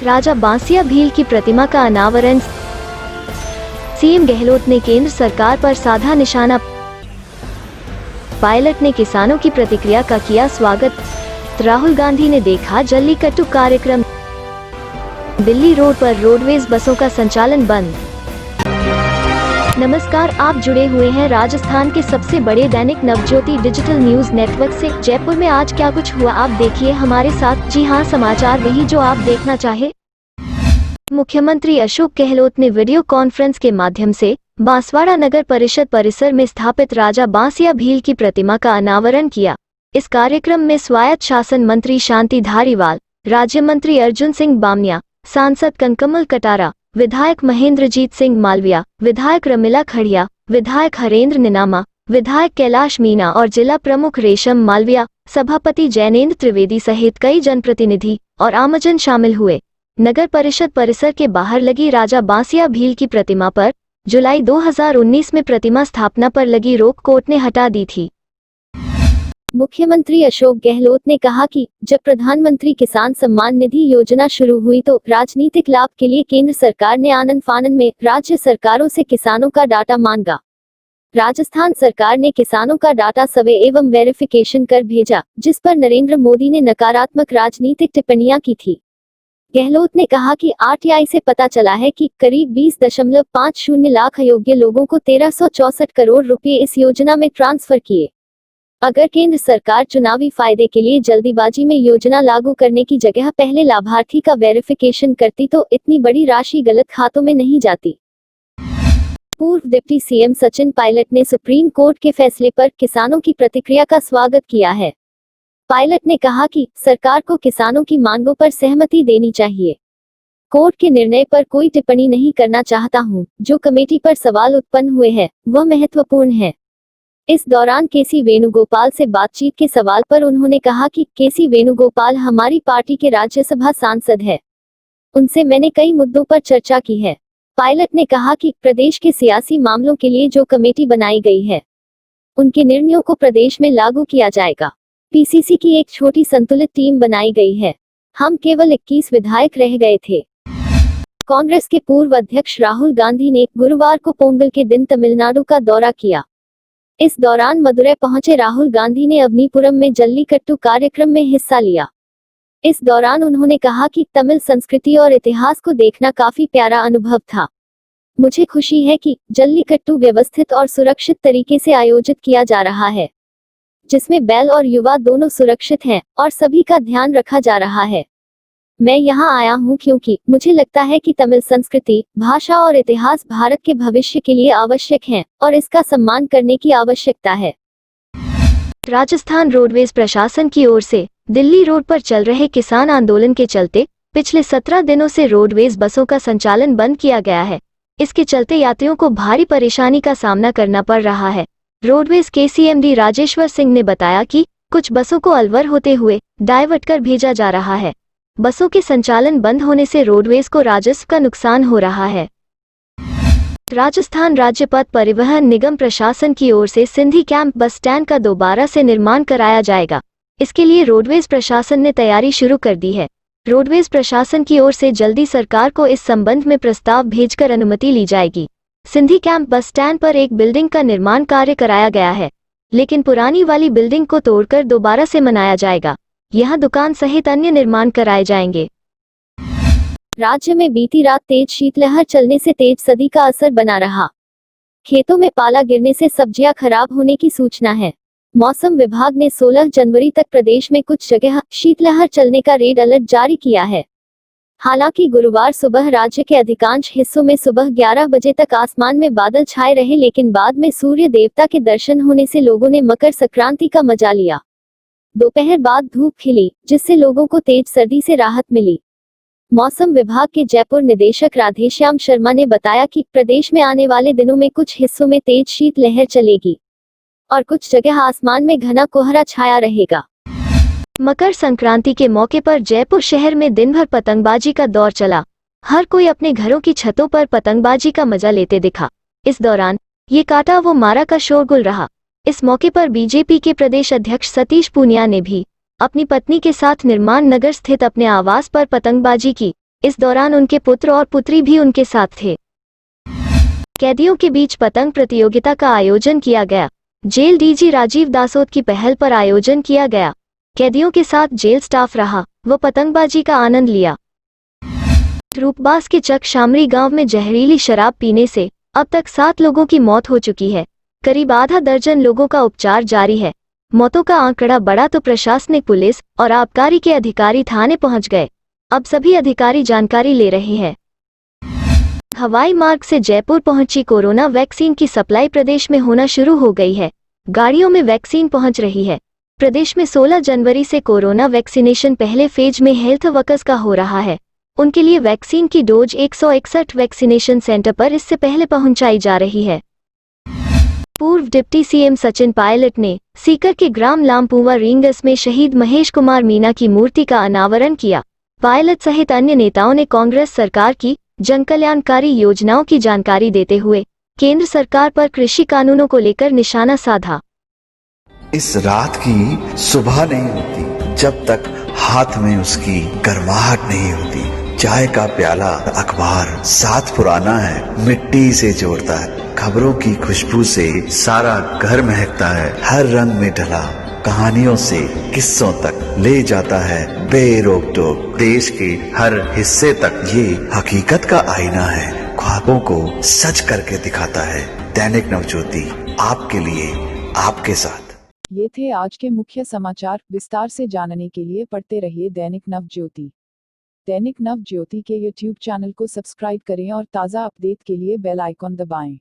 राजा बांसिया भील की प्रतिमा का अनावरण। सीएम गहलोत ने केंद्र सरकार पर साधा निशाना। पायलट ने किसानों की प्रतिक्रिया का किया स्वागत। राहुल गांधी ने देखा जल्लीकट्टू कार्यक्रम। दिल्ली रोड पर रोडवेज बसों का संचालन बंद। नमस्कार, आप जुड़े हुए हैं राजस्थान के सबसे बड़े Dainik Navjyoti digital news network से। जयपुर में आज क्या कुछ हुआ आप देखिए हमारे साथ। जी हां, समाचार वही जो आप देखना चाहे। मुख्यमंत्री अशोक गहलोत ने वीडियो कॉन्फ्रेंस के माध्यम से बांसवाड़ा नगर परिषद परिसर में स्थापित राजा बांसिया भील की प्रतिमा का अनावरण किया। इस कार्यक्रम में स्वायत्त शासन मंत्री शांति धारीवाल, राज्य मंत्री अर्जुन सिंह बामनिया, सांसद कनकमल कटारा, विधायक महेंद्रजीत सिंह मालविया, विधायक रमिला खड़िया, विधायक हरेंद्र निनामा, विधायक कैलाश मीणा और जिला प्रमुख रेशम मालविया, सभापति जैनेन्द्र त्रिवेदी सहित कई जनप्रतिनिधि और आमजन शामिल हुए। नगर परिषद परिसर के बाहर लगी राजा बांसिया भील की प्रतिमा पर जुलाई 2019 में प्रतिमा स्थापना पर लगी रोक कोर्ट ने हटा दी थी। मुख्यमंत्री अशोक गहलोत ने कहा कि जब प्रधानमंत्री किसान सम्मान निधि योजना शुरू हुई तो राजनीतिक लाभ के लिए केंद्र सरकार ने आनन फानन में राज्य सरकारों से किसानों का डाटा मांगा। राजस्थान सरकार ने किसानों का डाटा सर्वे एवं वेरिफिकेशन कर भेजा, जिस पर नरेंद्र मोदी ने नकारात्मक राजनीतिक टिप्पणियां की थी। गहलोत ने कहा कि आरटीआई से पता चला है कि करीब 20.50 लाख अयोग्य लोगों को 1364 करोड़ रुपए इस योजना में ट्रांसफर किए। अगर केंद्र सरकार चुनावी फायदे के लिए जल्दीबाजी में योजना लागू करने की जगह पहले लाभार्थी का वेरिफिकेशन करती तो इतनी बड़ी राशि गलत खातों में नहीं जाती। पूर्व डिप्टी सीएम सचिन पायलट ने सुप्रीम कोर्ट के फैसले पर किसानों की प्रतिक्रिया का स्वागत किया है। पायलट ने कहा कि सरकार को किसानों की मांगों पर सहमति देनी चाहिए। कोर्ट के निर्णय पर कोई टिप्पणी नहीं करना चाहता हूं। जो कमेटी पर सवाल उत्पन्न हुए हैं वह महत्वपूर्ण है। इस दौरान केसी वेणुगोपाल से बातचीत के सवाल पर उन्होंने कहा कि केसी वेणुगोपाल हमारी पार्टी के राज्यसभा सांसद है, उनसे मैंने कई मुद्दों पर चर्चा की है। पायलट ने कहा कि प्रदेश के सियासी मामलों के लिए जो कमेटी बनाई गई है उनके निर्णयों को प्रदेश में लागू किया जाएगा। पीसीसी की एक छोटी संतुलित टीम बनाई गई है। हम केवल 21 विधायक रह गए थे। कांग्रेस के पूर्व अध्यक्ष राहुल गांधी ने गुरुवार को पोंगल के दिन तमिलनाडु का दौरा किया। इस दौरान मदुरै पहुंचे राहुल गांधी ने अवनीपुरम में जल्लीकट्टू कार्यक्रम में हिस्सा लिया। इस दौरान उन्होंने कहा कि तमिल संस्कृति और इतिहास को देखना काफी प्यारा अनुभव था। मुझे खुशी है कि जल्लीकट्टू व्यवस्थित और सुरक्षित तरीके से आयोजित किया जा रहा है, जिसमें बैल और युवा दोनों सुरक्षित हैं और सभी का ध्यान रखा जा रहा है। मैं यहाँ आया हूँ क्योंकि मुझे लगता है कि तमिल संस्कृति, भाषा और इतिहास भारत के भविष्य के लिए आवश्यक हैं और इसका सम्मान करने की आवश्यकता है। राजस्थान रोडवेज प्रशासन की ओर से दिल्ली रोड पर चल रहे किसान आंदोलन के चलते पिछले 17 दिनों से रोडवेज बसों का संचालन बंद किया गया है। इसके चलते यात्रियों को भारी परेशानी का सामना करना पड़ रहा है। रोडवेज के सीएमडी राजेश्वर सिंह ने बताया कि कुछ बसों को अलवर होते हुए डायवर्ट कर भेजा जा रहा है। बसों के संचालन बंद होने से रोडवेज को राजस्व का नुकसान हो रहा है। राजस्थान राज्य पथ परिवहन निगम प्रशासन की ओर से सिंधी कैंप बस स्टैंड का दोबारा से निर्माण कराया जाएगा। इसके लिए रोडवेज प्रशासन ने तैयारी शुरू कर दी है। रोडवेज प्रशासन की ओर से जल्दी सरकार को इस संबंध में प्रस्ताव भेजकर अनुमति ली जाएगी। सिंधी कैंप बस स्टैंड पर एक बिल्डिंग का निर्माण कार्य कराया गया है, लेकिन पुरानी वाली बिल्डिंग को तोड़कर दोबारा से बनाया जाएगा। यहाँ दुकान सहित अन्य निर्माण कराए जाएंगे। राज्य में बीती रात तेज शीतलहर चलने से तेज सर्दी का असर बना रहा। खेतों में पाला गिरने से सब्जियां खराब होने की सूचना है। मौसम विभाग ने 16 जनवरी तक प्रदेश में कुछ जगह शीतलहर चलने का रेड अलर्ट जारी किया है। हालांकि गुरुवार सुबह राज्य के अधिकांश हिस्सों में सुबह 11 बजे तक आसमान में बादल छाए रहे, लेकिन बाद में सूर्य देवता के दर्शन होने से लोगों ने मकर संक्रांति का मजा लिया। दोपहर बाद धूप खिली, जिससे लोगों को तेज सर्दी से राहत मिली। मौसम विभाग के जयपुर निदेशक राधेश्याम शर्मा ने बताया कि प्रदेश में आने वाले दिनों में कुछ हिस्सों में तेज शीतलहर चलेगी और कुछ जगह आसमान में घना कोहरा छाया रहेगा। मकर संक्रांति के मौके पर जयपुर शहर में दिन भर पतंगबाजी का दौर चला। हर कोई अपने घरों की छतों पर पतंगबाजी का मजा लेते दिखा। इस दौरान ये काटा वो मारा का शोरगुल रहा। इस मौके पर बीजेपी के प्रदेश अध्यक्ष सतीश पूनिया ने भी अपनी पत्नी के साथ निर्माण नगर स्थित अपने आवास पर पतंगबाजी की। इस दौरान उनके पुत्र और पुत्री भी उनके साथ थे। कैदियों के बीच पतंग प्रतियोगिता का आयोजन किया गया। जेल डीजी राजीव दासोत की पहल पर आयोजन किया गया। कैदियों के साथ जेल स्टाफ रहा व पतंगबाजी का आनंद लिया। रूपबास के चक शामरी गांव में जहरीली शराब पीने से अब तक 7 लोगों की मौत हो चुकी है। करीब आधा दर्जन लोगों का उपचार जारी है। मौतों का आंकड़ा बढ़ा तो प्रशासनिक, पुलिस और आबकारी के अधिकारी थाने पहुंच गए। अब सभी अधिकारी जानकारी ले रहे हैं। हवाई मार्ग से जयपुर पहुंची कोरोना वैक्सीन की सप्लाई प्रदेश में होना शुरू हो गई है। गाड़ियो61 में वैक्सीन पहुंच रही है। प्रदेश में 16 जनवरी से कोरोना वैक्सीनेशन पहले फेज में हेल्थ वर्कर्स का हो रहा है। उनके लिए वैक्सीन की डोज 161 वैक्सीनेशन सेंटर पर इससे पहले पहुंचाई जा रही है। पूर्व डिप्टी सीएम सचिन पायलट ने सीकर के ग्राम लामपुवा रिंगस में शहीद महेश कुमार मीना की मूर्ति का अनावरण किया। पायलट सहित अन्य नेताओं ने कांग्रेस सरकार की जनकल्याणकारी योजनाओं की जानकारी देते हुए केंद्र सरकार पर कृषि कानूनों को लेकर निशाना साधा। इस रात की सुबह नहीं होती जब तक हाथ में उसकी गर्माहट नहीं होती। चाय का प्याला, अखबार साथ पुराना है, मिट्टी से जोड़ता है। खबरों की खुशबू से सारा घर महकता है। हर रंग में ढला कहानियों से किस्सों तक ले जाता है बेरोक टोक। देश के हर हिस्से तक ये हकीकत का आईना है। ख्वाबों को सच करके दिखाता है। दैनिक नवज्योति, आपके लिए, आपके साथ। ये थे आज के मुख्य समाचार। विस्तार से जानने के लिए पढ़ते रहिए दैनिक नवज्योति। दैनिक नवज्योति के YouTube चैनल को सब्सक्राइब करें और ताज़ा अपडेट के लिए बेल आइकॉन दबाएं।